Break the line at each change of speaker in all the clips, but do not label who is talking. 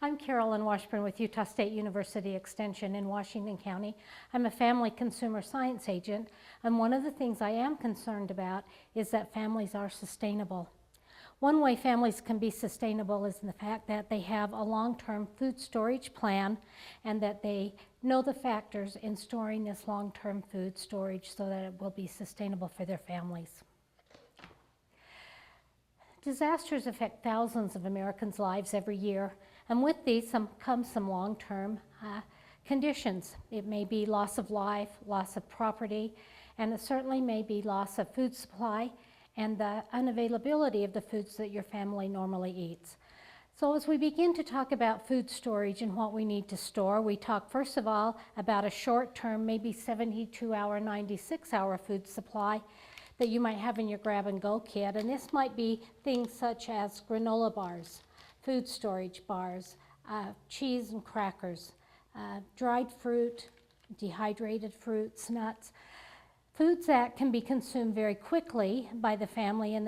I'm Carolyn Washburn with Utah State University Extension in Washington County. I'm a family consumer science agent, and one of the things I am concerned about is that families are sustainable. One way families can be sustainable is in the fact that they have a long-term food storage plan and that they know the factors in storing this long-term food storage so that it will be sustainable for their families. Disasters affect thousands of Americans' lives every year, and with these comes some long-term conditions. It may be loss of life, loss of property, and it certainly may be loss of food supply and the unavailability of the foods that your family normally eats. So as we begin to talk about food storage and what we need to store, we talk first of all about a short-term, maybe 72-hour, 96-hour food supply that you might have in your grab-and-go kit. And this might be things such as granola bars, food storage bars, cheese and crackers, dried fruit, dehydrated fruits, nuts, foods that can be consumed very quickly by the family, and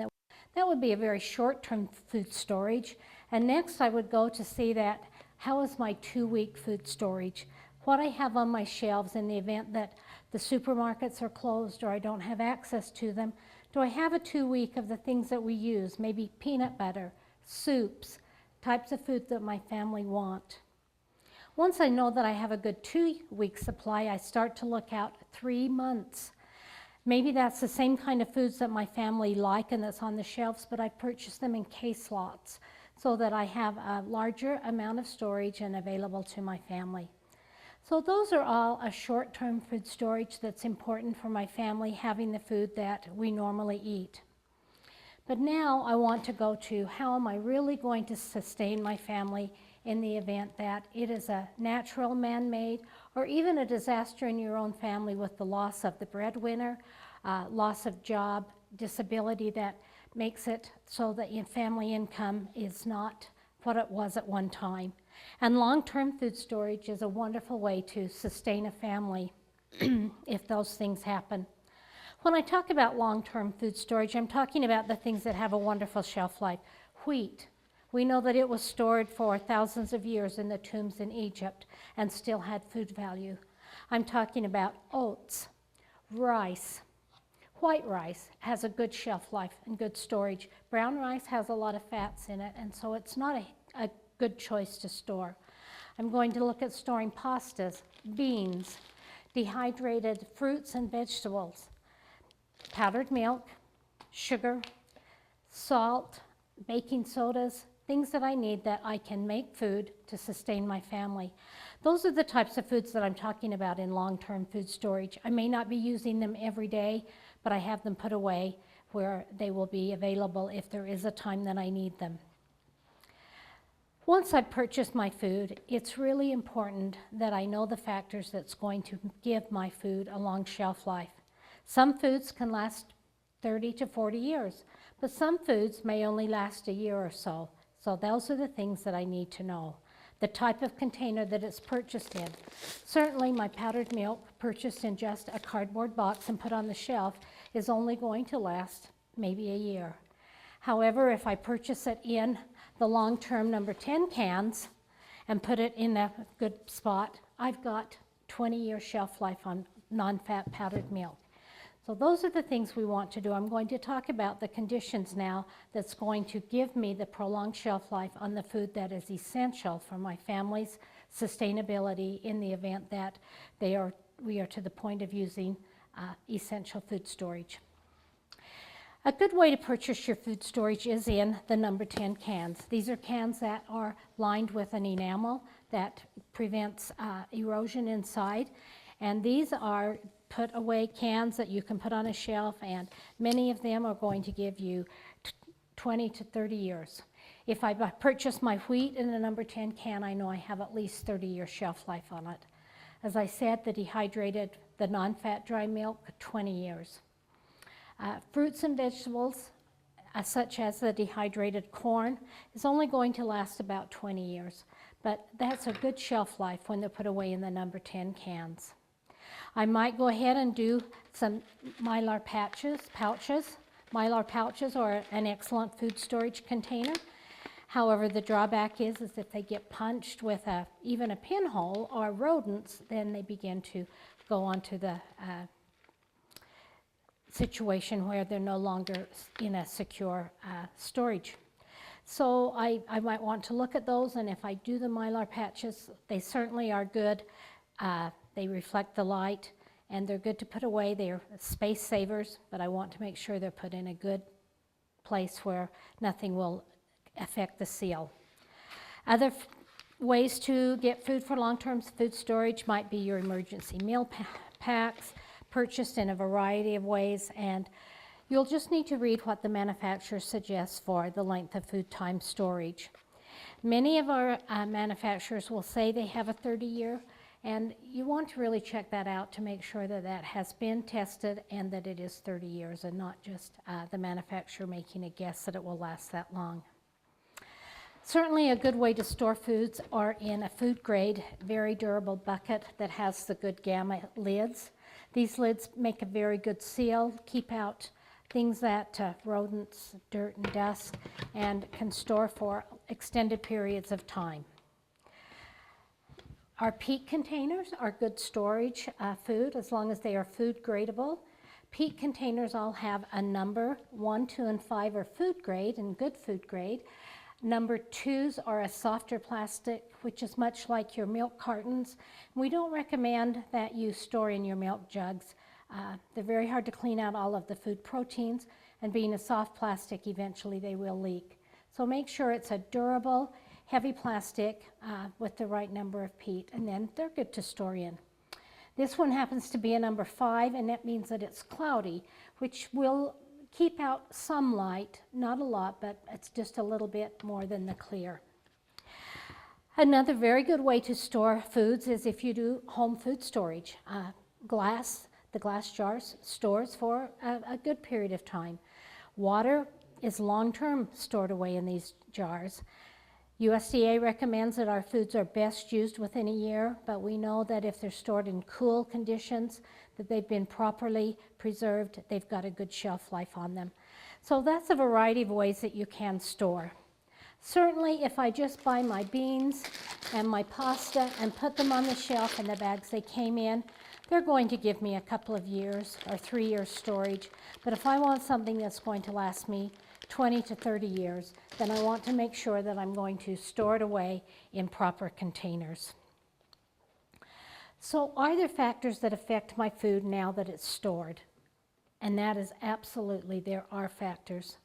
that would be a very short-term food storage. And next I would go to see that how is my 2-week food storage? What I have on my shelves in the event that the supermarkets are closed or I don't have access to them. Do I have a 2-week of the things that we use, maybe peanut butter, soups, types of food that my family want? Once I know that I have a good 2-week supply, I start to look out 3 months. Maybe that's the same kind of foods that my family like and that's on the shelves, but I purchase them in case lots so that I have a larger amount of storage and available to my family. So those are all a short-term food storage that's important for my family, having the food that we normally eat. But now I want to go to how am I really going to sustain my family in the event that it is a natural, man-made, or even a disaster in your own family with the loss of the breadwinner, loss of job, disability that makes it so that your family income is not what it was at one time. And long-term food storage is a wonderful way to sustain a family if those things happen. When I talk about long-term food storage, I'm talking about the things that have a wonderful shelf life. Wheat. We know that it was stored for thousands of years in the tombs in Egypt and still had food value. I'm talking about oats, rice. White rice has a good shelf life and good storage. Brown rice has a lot of fats in it, and so it's not a good choice to store. I'm going to look at storing pastas, beans, dehydrated fruits and vegetables, powdered milk, sugar, salt, baking sodas, things that I need that I can make food to sustain my family. Those are the types of foods that I'm talking about in long-term food storage. I may not be using them every day, but I have them put away where they will be available if there is a time that I need them. Once I've purchased my food, it's really important that I know the factors that's going to give my food a long shelf life. Some foods can last 30 to 40 years, but some foods may only last a year or so. So those are the things that I need to know. The type of container that it's purchased in. Certainly my powdered milk purchased in just a cardboard box and put on the shelf is only going to last maybe a year. However, if I purchase it in the long-term number 10 cans and put it in a good spot, I've got 20-year shelf life on non-fat powdered milk. So those are the things we want to do. I'm going to talk about the conditions now that's going to give me the prolonged shelf life on the food that is essential for my family's sustainability in the event that we are to the point of using essential food storage. A good way to purchase your food storage is in the number 10 cans. These are cans that are lined with an enamel that prevents erosion inside, and these are put away cans that you can put on a shelf, and many of them are going to give you 20 to 30 years. If I purchase my wheat in the number 10 can, I know I have at least 30-year shelf life on it. As I said, the dehydrated, the non-fat dry milk, 20 years. Fruits and vegetables, such as the dehydrated corn, is only going to last about 20 years, but that's a good shelf life when they're put away in the number 10 cans. I might go ahead and do some Mylar pouches. Mylar pouches are an excellent food storage container. However, the drawback is if they get punched with even a pinhole or rodents, then they begin to go onto the situation where they're no longer in a secure storage. So I might want to look at those, and if I do the Mylar patches, they certainly are good. They reflect the light, and they're good to put away. They're space savers, but I want to make sure they're put in a good place where nothing will affect the seal. Other ways to get food for long-term food storage might be your emergency meal packs, purchased in a variety of ways, and you'll just need to read what the manufacturer suggests for the length of food time storage. Many of our manufacturers will say they have a 30-year, and you want to really check that out to make sure that that has been tested and that it is 30 years and not just the manufacturer making a guess that it will last that long. Certainly a good way to store foods are in a food grade, very durable bucket that has the good gamma lids. These lids make a very good seal, keep out things that rodents, dirt and dust, and can store for extended periods of time. Our peat containers are good storage food as long as they are food gradable. Peat containers all have a number. 1, 2, and 5 are food grade and good food grade. Number 2s are a softer plastic, which is much like your milk cartons. We don't recommend that you store in your milk jugs. They're very hard to clean out all of the food proteins, and being a soft plastic, eventually they will leak. So make sure it's a durable, heavy plastic with the right number of peat, and then they're good to store in. This one happens to be a number 5, and that means that it's cloudy, which will keep out some light, not a lot, but it's just a little bit more than the clear. Another very good way to store foods is if you do home food storage. The glass jars stores for a good period of time. Water is long-term stored away in these jars. USDA recommends that our foods are best used within a year, but we know that if they're stored in cool conditions, that they've been properly preserved, they've got a good shelf life on them. So that's a variety of ways that you can store. Certainly, if I just buy my beans and my pasta and put them on the shelf in the bags they came in, they're going to give me a couple of years or 3 years storage. But if I want something that's going to last me 20 to 30 years, then I want to make sure that I'm going to store it away in proper containers. So are there factors that affect my food now that it's stored? And that is absolutely, there are factors.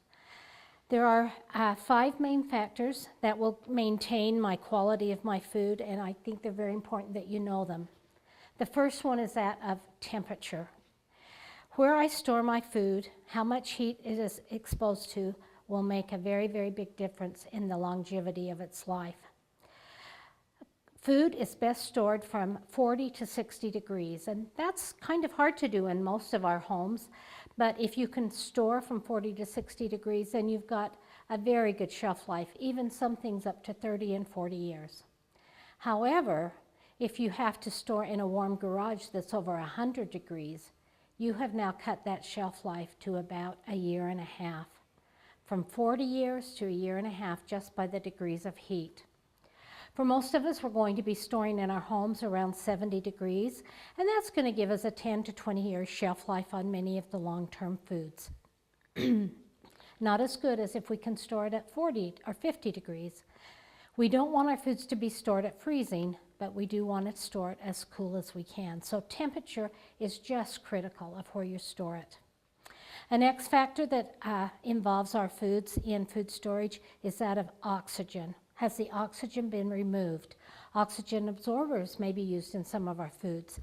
There are 5 main factors that will maintain my quality of my food, and I think they're very important that you know them. The first one is that of temperature. Where I store my food, how much heat it is exposed to, will make a very, very big difference in the longevity of its life. Food is best stored from 40 to 60 degrees, and that's kind of hard to do in most of our homes, but if you can store from 40 to 60 degrees, then you've got a very good shelf life, even some things up to 30 and 40 years. However, if you have to store in a warm garage that's over 100 degrees, you have now cut that shelf life to about a year and a half, from 40 years to a year and a half just by the degrees of heat. For most of us, we're going to be storing in our homes around 70 degrees, and that's going to give us a 10 to 20 year shelf life on many of the long-term foods. Not as good as if we can store it at 40 or 50 degrees. We don't want our foods to be stored at freezing, but we do want to store it as cool as we can. So temperature is just critical of where you store it. A next factor that involves our foods in food storage is that of oxygen. Has the oxygen been removed? Oxygen absorbers may be used in some of our foods.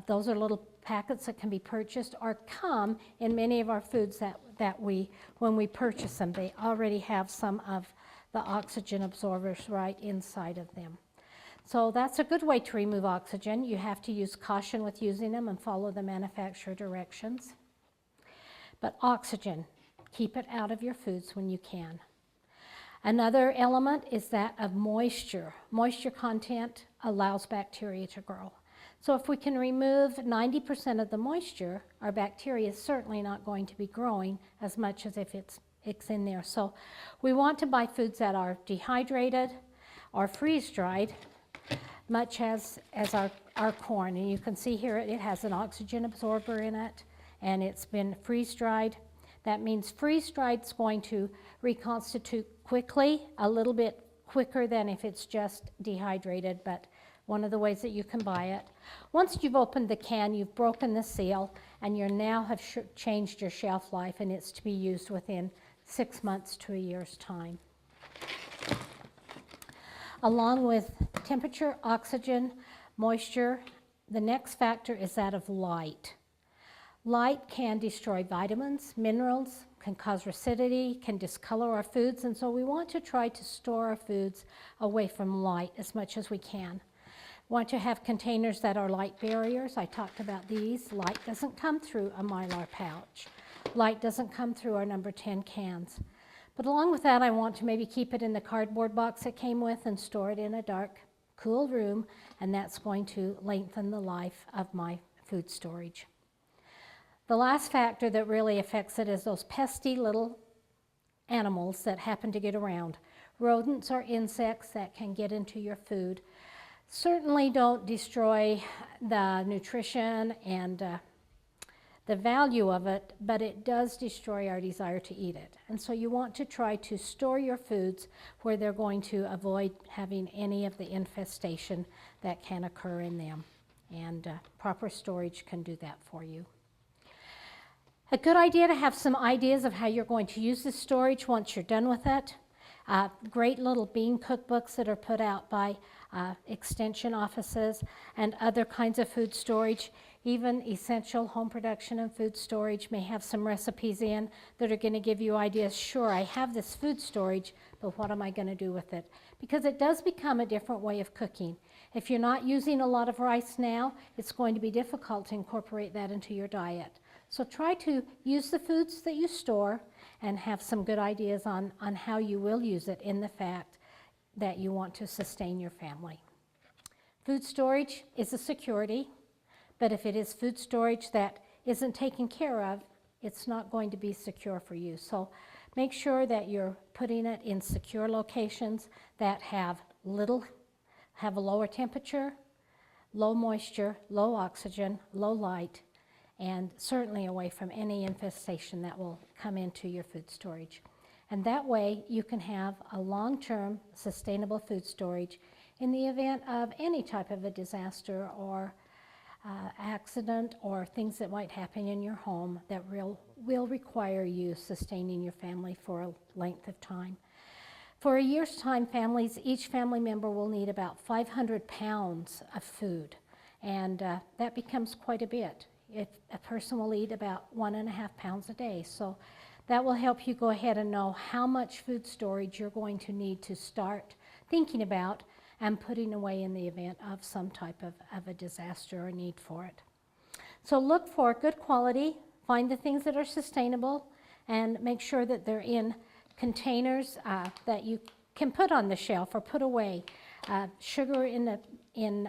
Those are little packets that can be purchased or come in many of our foods that when we purchase them, they already have some of the oxygen absorbers right inside of them. So that's a good way to remove oxygen. You have to use caution with using them and follow the manufacturer directions. But oxygen, keep it out of your foods when you can. Another element is that of moisture. Moisture content allows bacteria to grow. So if we can remove 90% of the moisture, our bacteria is certainly not going to be growing as much as if it's it's in there. So we want to buy foods that are dehydrated or freeze-dried, much as our corn. And you can see here it has an oxygen absorber in it, and it's been freeze-dried. That means freeze-dried is going to reconstitute quickly, a little bit quicker than if it's just dehydrated, but one of the ways that you can buy it. Once you've opened the can, you've broken the seal, and you now have changed your shelf life, and it's to be used within 6 months to a year's time. Along with temperature, oxygen, moisture, the next factor is that of light. Light can destroy vitamins, minerals, can cause acidity, can discolor our foods, and so we want to try to store our foods away from light as much as we can. We want to have containers that are light barriers. I talked about these. Light doesn't come through a Mylar pouch. Light doesn't come through our number 10 cans. But along with that, I want to maybe keep it in the cardboard box it came with and store it in a dark, cool room, and that's going to lengthen the life of my food storage. The last factor that really affects it is those pesky little animals that happen to get around. Rodents or insects that can get into your food. Certainly don't destroy the nutrition and the value of it, but it does destroy our desire to eat it. And so you want to try to store your foods where they're going to avoid having any of the infestation that can occur in them. And proper storage can do that for you. A good idea to have some ideas of how you're going to use this storage once you're done with it. Great little bean cookbooks that are put out by extension offices and other kinds of food storage. Even Essential Home Production and Food Storage may have some recipes in that are going to give you ideas. Sure, I have this food storage, but what am I going to do with it? Because it does become a different way of cooking. If you're not using a lot of rice now, it's going to be difficult to incorporate that into your diet. So try to use the foods that you store and have some good ideas on how you will use it in the fact that you want to sustain your family. Food storage is a security, but if it is food storage that isn't taken care of, it's not going to be secure for you. So make sure that you're putting it in secure locations that have a lower temperature, low moisture, low oxygen, low light, and certainly away from any infestation that will come into your food storage. And that way you can have a long-term sustainable food storage in the event of any type of a disaster or accident or things that might happen in your home that will require you sustaining your family for a length of time. For a year's time, each family member will need about 500 pounds of food, and that becomes quite a bit. A person will eat about 1.5 pounds a day. So that will help you go ahead and know how much food storage you're going to need to start thinking about and putting away in the event of some type of a disaster or need for it. So look for good quality, find the things that are sustainable, and make sure that they're in containers that you can put on the shelf or put away. Sugar in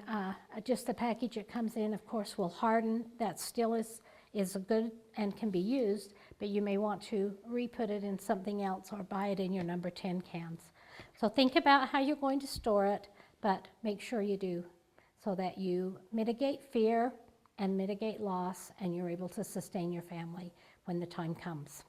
just the package it comes in, of course, will harden. That still is a good and can be used, but you may want to re-put it in something else or buy it in your number 10 cans. So think about how you're going to store it, but make sure you do so that you mitigate fear and mitigate loss, and you're able to sustain your family when the time comes.